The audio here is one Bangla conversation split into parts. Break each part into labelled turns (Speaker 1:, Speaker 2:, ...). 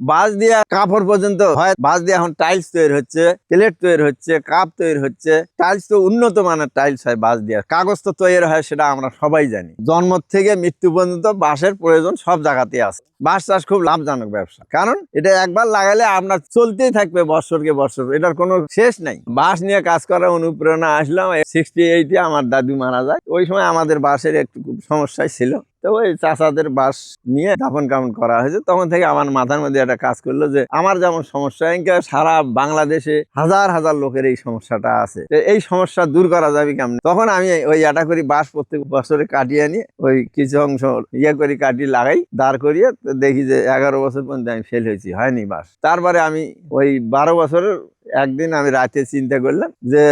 Speaker 1: বাঁশ দিয়ে কাপড় পর্যন্ত হয়, বাঁশ দিয়ে এখন টাইলস তৈরি হচ্ছে, প্লেট তৈরি হচ্ছে, কাপ তৈরি হচ্ছে। টাইলস তো উন্নত মানের টাইলস হয় বাঁশ দিয়ে, কাগজ তো তৈরি হয়, সেটা আমরা সবাই জানি। জন্ম থেকে মৃত্যু পর্যন্ত বাঁশের প্রয়োজন সব জায়গাতে আছে। বাঁশ চাষ খুব লাভজনক ব্যবসা, কারণ এটা একবার লাগালে আপনার চলতেই থাকবে বছরকে বছর, এটার কোনো শেষ নাই। বাঁশ নিয়ে কাজ করার অনুপ্রেরণা আসলাম 68-এ, আমার দাদু মারা যায়। ওই সময় আমাদের বাঁশের একটু খুব সমস্যাই ছিল, তো ওই চাচাদের বাঁশ নিয়ে দাফন কাফন করা হয়েছে। তখন থেকে আমার মাথার মধ্যে একটা কাজ করলো যে আমার যেমন সমস্যা, সারা বাংলাদেশে হাজার হাজার লোকের এই সমস্যাটা আছে, এই সমস্যা দূর করা যাবে কেমন। তখন আমি ওই এটা করি, বাঁশ প্রত্যেক বছরে কাটিয়ে আনি, ওই কিছু অংশ করি, কাটি লাগাই, দাঁড় করিয়ে দেখি যে 11 বছর পর্যন্ত আমি ফেল হয়েছি, হয়নি বাঁশ। তারপরে আমি ওই 12 বছরের একদিন আমি রাতে চিন্তা করলাম যে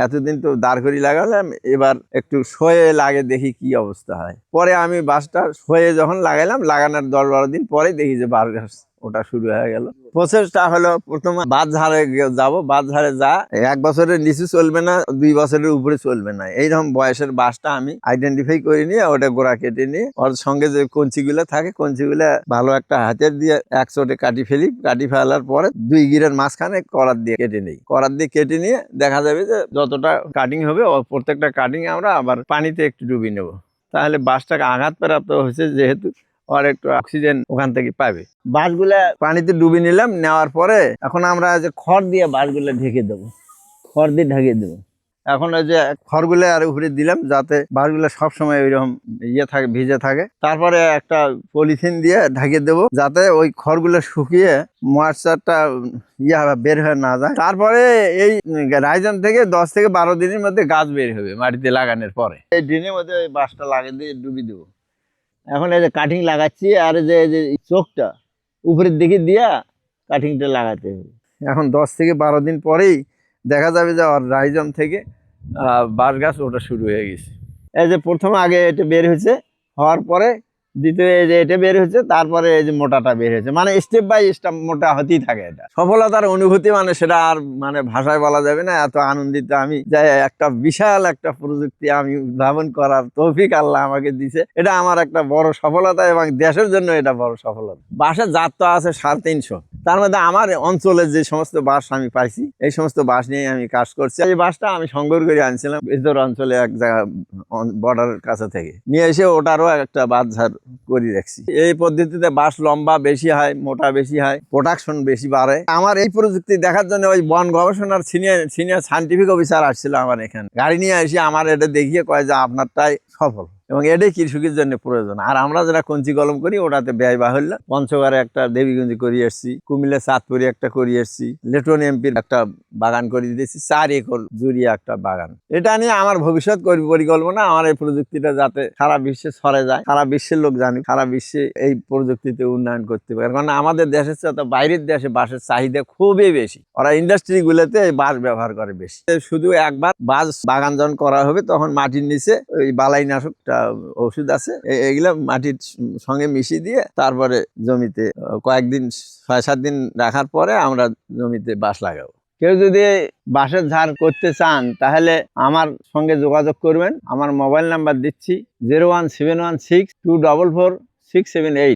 Speaker 1: এতদিন তো দাঁড় করি লাগালাম, এবার একটু শোয়ে লাগে দেখি কি অবস্থা হয়। পরে আমি বাঁশটা শোয়ে যখন লাগাইলাম, লাগানোর 10-12 দিন পরে দেখি যে বাঁশ গাছ ওটা শুরু হয়ে গেল। প্রসেসটা হলো, প্রথমে বাঁশ ঝাড়ে যাবো, বাঁশ ঝাড়ে যা 1 বছরের নিচে চলবে না, 2 বছরের উপরে চলবে না, এইরকম বয়সের বাঁশটা আমি আইডেন্টিফাই করে নিয়ে ওটা গোড়া কেটে নিয়ে ওর সঙ্গে যে কঞ্চিগুলো থাকে, কঞ্চিগুলো ভালো একটা হাতের দিয়ে এক চোটে কাটি ফেলি। কাটি ফেলার পরে 2 গিরের মাঝখানে করাত দিয়ে কেটে নিই। করাত দিয়ে কেটে নিয়ে দেখা যাবে যে যতটা কাটিং হবে, প্রত্যেকটা কাটিং আমরা আবার পানিতে একটু ডুবিয়ে নেব। তাহলে বাঁশটাকে আঘাতপ্রাপ্ত হয়েছে যেহেতু, আর একটু অক্সিজেন ওখান থেকে পাবে। বাঁশগুলা পানিতে ডুবি নিলাম, নেওয়ার পরে এখন আমরা যে খড় দিয়ে বাঁশগুলা ঢেকে দেবো, খড় দিয়ে ঢেকে দেবো। এখন ওই যে খড়গুলো আর উপরে দিলাম, যাতে বাঁশগুলো সবসময় ওইরকম থাকে, ভিজে থাকে। তারপরে একটা পলিথিন দিয়ে ঢেকে দেবো, যাতে ওই খড়গুলো শুকিয়ে ময়েশ্চারটা বের হয়ে না যায়। তারপরে এই রাইজন থেকে 10 থেকে 12 দিনের মধ্যে গাছ বের হবে মাটিতে লাগানোর পরে। এই দিনের মধ্যে ওই বাঁশটা লাগিয়ে দিয়ে ডুবি দেবো। এখন এই যে কাটিং লাগাচ্ছি, আর যে চোখটা উপরের দিকে দিয়া কাটিংটা লাগাতে হবে। এখন 10 থেকে 12 দিন পরেই দেখা যাবে যে রাইজম থেকে বাঁশ গাছ ওটা শুরু হয়ে গেছে। এই যে প্রথম আগে এটা বের হয়েছে, হওয়ার পরে দ্বিতীয় এই যে এটা বের হয়েছে, তারপরে এই যে মোটাটা বের হয়েছে, মানে স্টেপ বাই স্টেপ মোটা হতেই থাকে। এটা সফলতার অনুভূতি, মানে সেটা আর মানে ভাষায় বলা যাবে না। এত আনন্দিত আমি যে একটা বিশাল একটা প্রযুক্তি আমি উদ্ভাবন করার তৌফিক আল্লাহ আমাকে দিছে, এটা আমার একটা বড় সফলতা, এবং দেশের জন্য এটা বড় সফলতা। বাঁশের জাত তো আছে 350, তার মধ্যে আমার অঞ্চলের যে সমস্ত বাঁশ আমি পাইছি, এই সমস্ত বাঁশ নিয়ে আমি কাজ করছি। এই বাঁশটা আমি সংগ্রহ করে আনছিলাম ভেতর অঞ্চলে এক জায়গা বর্ডারের কাছে থেকে নিয়ে এসে ওটারও একটা বাঁশ ঝাড় করে রাখছি। এই পদ্ধতিতে বাঁশ লম্বা বেশি হয়, মোটা বেশি হয়, প্রোডাকশন বেশি বাড়ে। আমার এই প্রযুক্তি দেখার জন্য ওই বন গবেষণার সিনিয়র সায়েন্টিফিক অফিসার আসছিল আমার এখানে, গাড়ি নিয়ে এসে আমার এটা দেখিয়ে কয় যে আপনারটাই সফল, এবং এটাই কৃষকের জন্য প্রয়োজন। আর আমরা যারা কঞ্চি কলম করি ওটাতে ব্যয় বাহুল্য। পঞ্চগড়ে একটা দেবীগঞ্জি করিয়ে এসছি, কুমিল্লা চাঁদপুরে একটা করিয়ে এসছি, লেটন এমপির একটা বাগান করে দিয়েছি, 4 একর জুড়িয়ে একটা বাগান। এটা নিয়ে আমার ভবিষ্যৎ পরিকল্পনা, আমার এই প্রযুক্তিটা যাতে সারা বিশ্বে ছড়ে যায়, সারা বিশ্বের লোক জানি, সারা বিশ্বে এই প্রযুক্তিতে উন্নয়ন করতে পারে। কারণ আমাদের দেশের চেয়ে বাইরের দেশে বাঁশের চাহিদা খুবই বেশি, ওরা ইন্ডাস্ট্রি গুলোতে বাঁশ ব্যবহার করে বেশি। শুধু একবার বাঁশ বাগান যখন করা হবে, তখন মাটির নিচে ওই বালাইনাশক ওষুধ আছে, এগুলা মাটির সঙ্গে মিশিয়ে দিয়ে তারপরে জমিতে কয়েকদিন 6-7 দিন রাখার পরে আমরা জমিতে বাঁশ লাগাবো। কেউ যদি বাঁশের ঝাড় করতে চান তাহলে আমার সঙ্গে যোগাযোগ করবেন। আমার মোবাইল নাম্বার দিচ্ছি 01716244678।